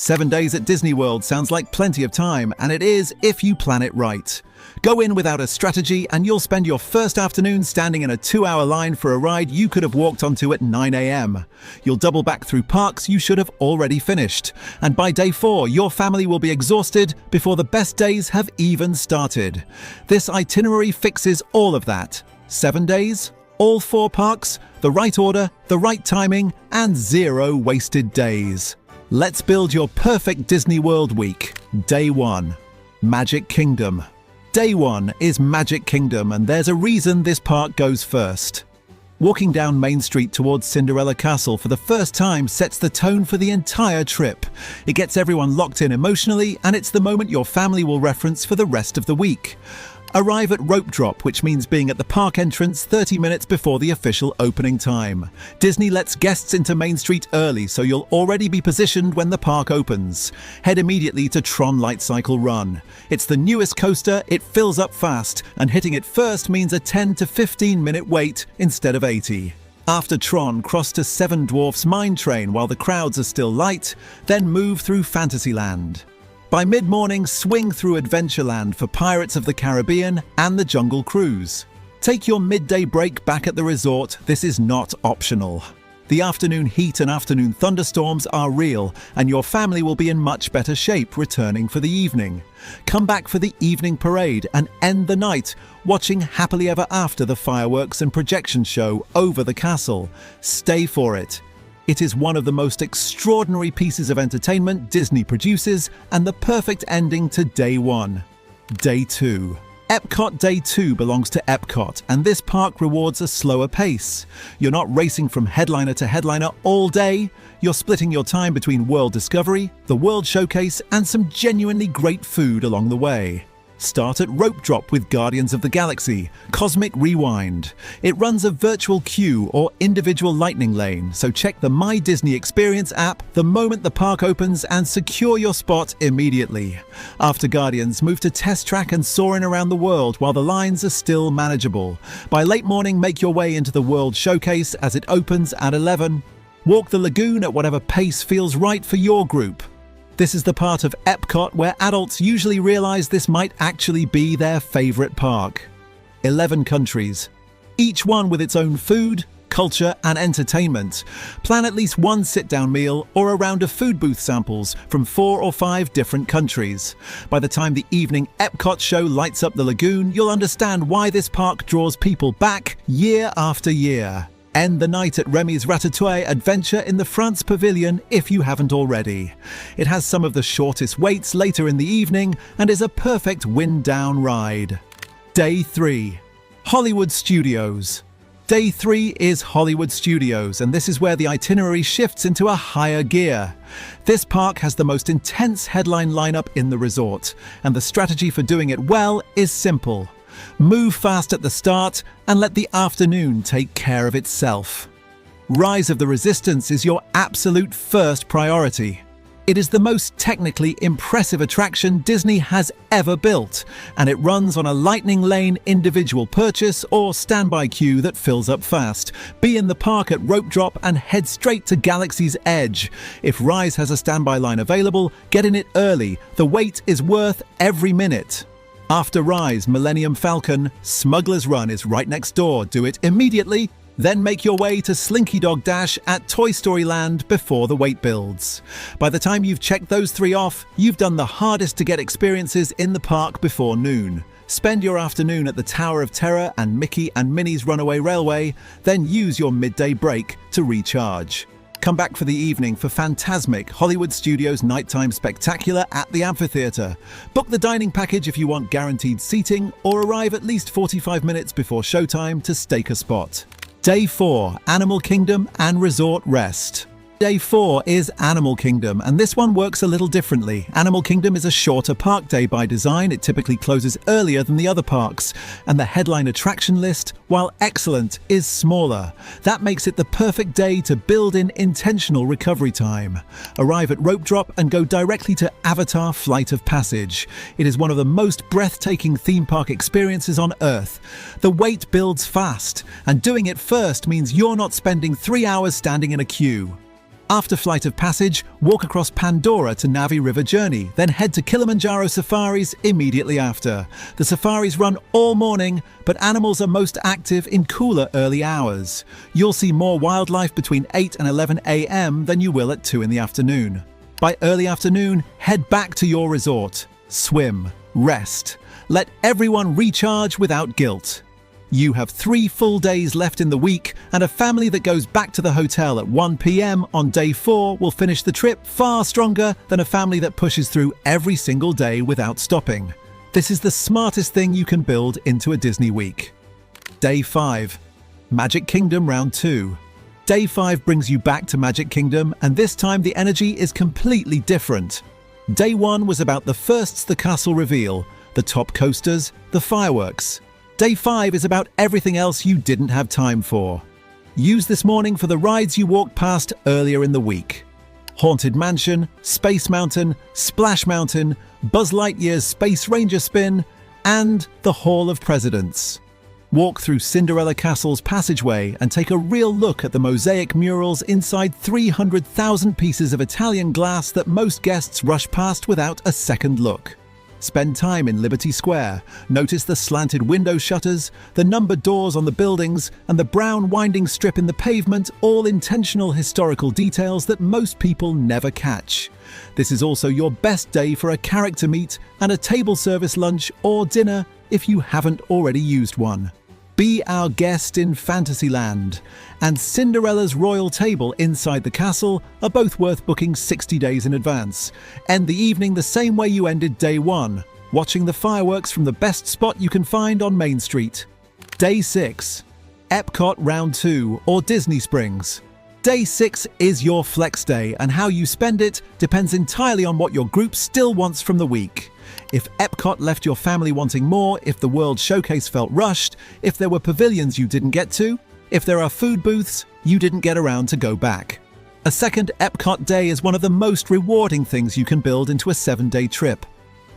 7 days at Disney World sounds like plenty of time, and it is if you plan it right. Go in without a strategy and you'll spend your first afternoon standing in a 2-hour line for a ride you could have walked onto at 9 a.m. You'll double back through parks you should have already finished. And by day 4, your family will be exhausted before the best days have even started. This itinerary fixes all of that. 7 days, all 4 parks, the right order, the right timing, and 0 wasted days. Let's build your perfect Disney World week. Day 1. Magic Kingdom. Day 1 is Magic Kingdom, and there's a reason this park goes first. Walking down Main Street towards Cinderella Castle for the first time sets the tone for the entire trip. It gets everyone locked in emotionally, and it's the moment your family will reference for the rest of the week. Arrive at rope drop, which means being at the park entrance 30 minutes before the official opening time. Disney lets guests into Main Street early, so you'll already be positioned when the park opens. Head immediately to Tron Light Cycle Run. It's the newest coaster, it fills up fast, and hitting it first means a 10 to 15 minute wait instead of 80. After Tron, cross to Seven Dwarfs Mine Train while the crowds are still light, then move through Fantasyland. By mid-morning, swing through Adventureland for Pirates of the Caribbean and the Jungle Cruise. Take your midday break back at the resort, this is not optional. The afternoon heat and afternoon thunderstorms are real, and your family will be in much better shape returning for the evening. Come back for the evening parade and end the night watching Happily Ever After, the fireworks and projection show over the castle. Stay for it. It is one of the most extraordinary pieces of entertainment Disney produces and the perfect ending to Day 1. Day 2. Epcot Day 2 belongs to Epcot, and this park rewards a slower pace. You're not racing from headliner to headliner all day. You're splitting your time between World Discovery, the World Showcase, and some genuinely great food along the way. Start at Rope Drop with Guardians of the Galaxy, Cosmic Rewind. It runs a virtual queue or individual lightning lane, so check the My Disney Experience app the moment the park opens and secure your spot immediately. After Guardians, move to Test Track and soar in around the world while the lines are still manageable. By late morning, make your way into the World Showcase as it opens at 11. Walk the lagoon at whatever pace feels right for your group. This is the part of Epcot where adults usually realize this might actually be their favorite park. 11 countries, each one with its own food, culture, and entertainment. Plan at least one sit-down meal or a round of food booth samples from 4 or 5 different countries. By the time the evening Epcot show lights up the lagoon, you'll understand why this park draws people back year after year. End the night at Remy's Ratatouille Adventure in the France Pavilion if you haven't already. It has some of the shortest waits later in the evening and is a perfect wind-down ride. Day 3. Hollywood Studios. Day 3 is Hollywood Studios, and this is where the itinerary shifts into a higher gear. This park has the most intense headline lineup in the resort, and the strategy for doing it well is simple. Move fast at the start and let the afternoon take care of itself. Rise of the Resistance is your absolute first priority. It is the most technically impressive attraction Disney has ever built, and it runs on a lightning lane individual purchase or standby queue that fills up fast. Be in the park at Rope Drop and head straight to Galaxy's Edge. If Rise has a standby line available, get in it early. The wait is worth every minute. After Rise, Millennium Falcon, Smuggler's Run is right next door. Do it immediately. Then make your way to Slinky Dog Dash at Toy Story Land before the wait builds. By the time you've checked those 3 off, you've done the hardest to get experiences in the park before noon. Spend your afternoon at the Tower of Terror and Mickey and Minnie's Runaway Railway, then use your midday break to recharge. Come back for the evening for Fantasmic, Hollywood Studios Nighttime Spectacular at the Amphitheatre. Book the dining package if you want guaranteed seating, or arrive at least 45 minutes before showtime to stake a spot. Day 4, Animal Kingdom and Resort Rest. Day 4 is Animal Kingdom, and this one works a little differently. Animal Kingdom is a shorter park day by design. It typically closes earlier than the other parks, and the headline attraction list, while excellent, is smaller. That makes it the perfect day to build in intentional recovery time. Arrive at Rope Drop and go directly to Avatar Flight of Passage. It is one of the most breathtaking theme park experiences on Earth. The wait builds fast, and doing it first means you're not spending 3 hours standing in a queue. After Flight of Passage, walk across Pandora to Navi River Journey, then head to Kilimanjaro Safaris immediately after. The safaris run all morning, but animals are most active in cooler early hours. You'll see more wildlife between 8 and 11 a.m. than you will at 2 in the afternoon. By early afternoon, head back to your resort. Swim, rest. Let everyone recharge without guilt. You have 3 full days left in the week, and a family that goes back to the hotel at 1 p.m. on day 4 will finish the trip far stronger than a family that pushes through every single day without stopping. This is the smartest thing you can build into a Disney week. Day 5. Magic Kingdom Round 2. Day 5 brings you back to Magic Kingdom, and this time the energy is completely different. Day 1 was about the firsts the castle reveal, the top coasters, the fireworks. Day 5 is about everything else you didn't have time for. Use this morning for the rides you walked past earlier in the week. Haunted Mansion, Space Mountain, Splash Mountain, Buzz Lightyear's Space Ranger Spin, and the Hall of Presidents. Walk through Cinderella Castle's passageway and take a real look at the mosaic murals inside 300,000 pieces of Italian glass that most guests rush past without a second look. Spend time in Liberty Square. Notice the slanted window shutters, the numbered doors on the buildings, and the brown winding strip in the pavement, all intentional historical details that most people never catch. This is also your best day for a character meet and a table service lunch or dinner if you haven't already used one. Be our guest in Fantasyland, and Cinderella's royal table inside the castle are both worth booking 60 days in advance. End the evening the same way you ended day 1, watching the fireworks from the best spot you can find on Main Street. Day 6. Epcot Round 2 or Disney Springs. Day 6 is your flex day, and how you spend it depends entirely on what your group still wants from the week. If Epcot left your family wanting more, if the World Showcase felt rushed, if there were pavilions you didn't get to, if there are food booths you didn't get around to go back. A second Epcot day is one of the most rewarding things you can build into a 7-day trip.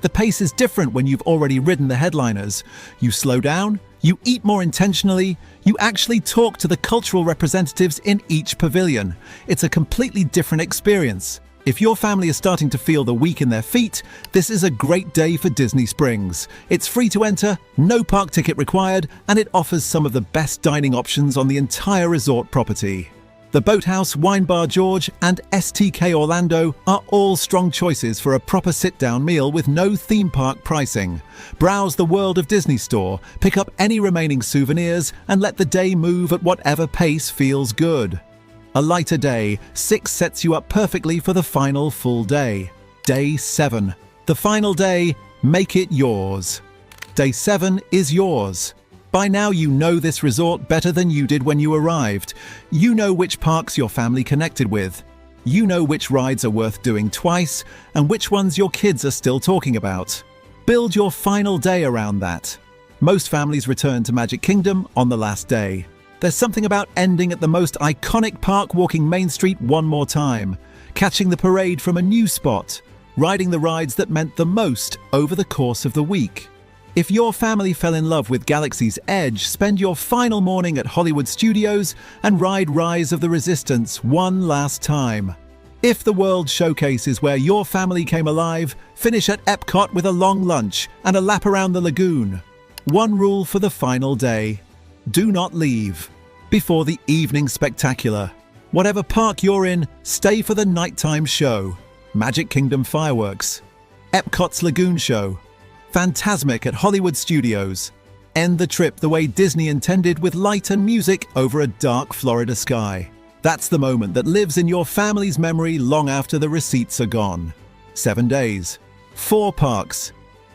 The pace is different when you've already ridden the headliners. You slow down, you eat more intentionally, you actually talk to the cultural representatives in each pavilion. It's a completely different experience. If your family is starting to feel the week in their feet, this is a great day for Disney Springs. It's free to enter, no park ticket required, and it offers some of the best dining options on the entire resort property. The Boathouse, Wine Bar George, and STK Orlando are all strong choices for a proper sit-down meal with no theme park pricing. Browse the World of Disney store, pick up any remaining souvenirs, and let the day move at whatever pace feels good. A lighter day, 6 sets you up perfectly for the final full day. Day 7. The final day, make it yours. Day 7 is yours. By now you know this resort better than you did when you arrived. You know which parks your family connected with. You know which rides are worth doing twice and which ones your kids are still talking about. Build your final day around that. Most families return to Magic Kingdom on the last day. There's something about ending at the most iconic park, walking Main Street one more time, catching the parade from a new spot, riding the rides that meant the most over the course of the week. If your family fell in love with Galaxy's Edge, spend your final morning at Hollywood Studios and ride Rise of the Resistance one last time. If the World Showcase is where your family came alive, finish at Epcot with a long lunch and a lap around the lagoon. One rule for the final day: do not leave before the evening spectacular. Whatever park you're in, stay for the nighttime show. Magic Kingdom fireworks, Epcot's Lagoon Show, Fantasmic at Hollywood Studios. End the trip the way Disney intended, with light and music over a dark Florida sky. That's the moment that lives in your family's memory long after the receipts are gone. 7 days, 4 parks,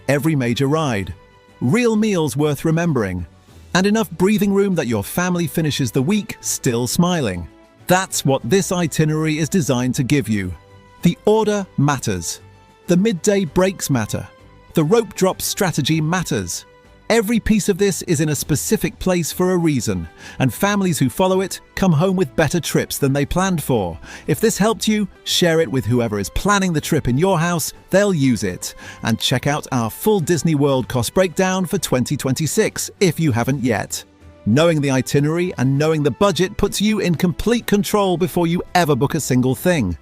every major ride, real meals worth remembering, and enough breathing room that your family finishes the week still smiling. That's what this itinerary is designed to give you. The order matters. The midday breaks matter. The rope drop strategy matters. Every piece of this is in a specific place for a reason, and families who follow it come home with better trips than they planned for. If this helped you, share it with whoever is planning the trip in your house. They'll use it. And check out our full Disney World cost breakdown for 2026 if you haven't yet. Knowing the itinerary and knowing the budget puts you in complete control before you ever book a single thing.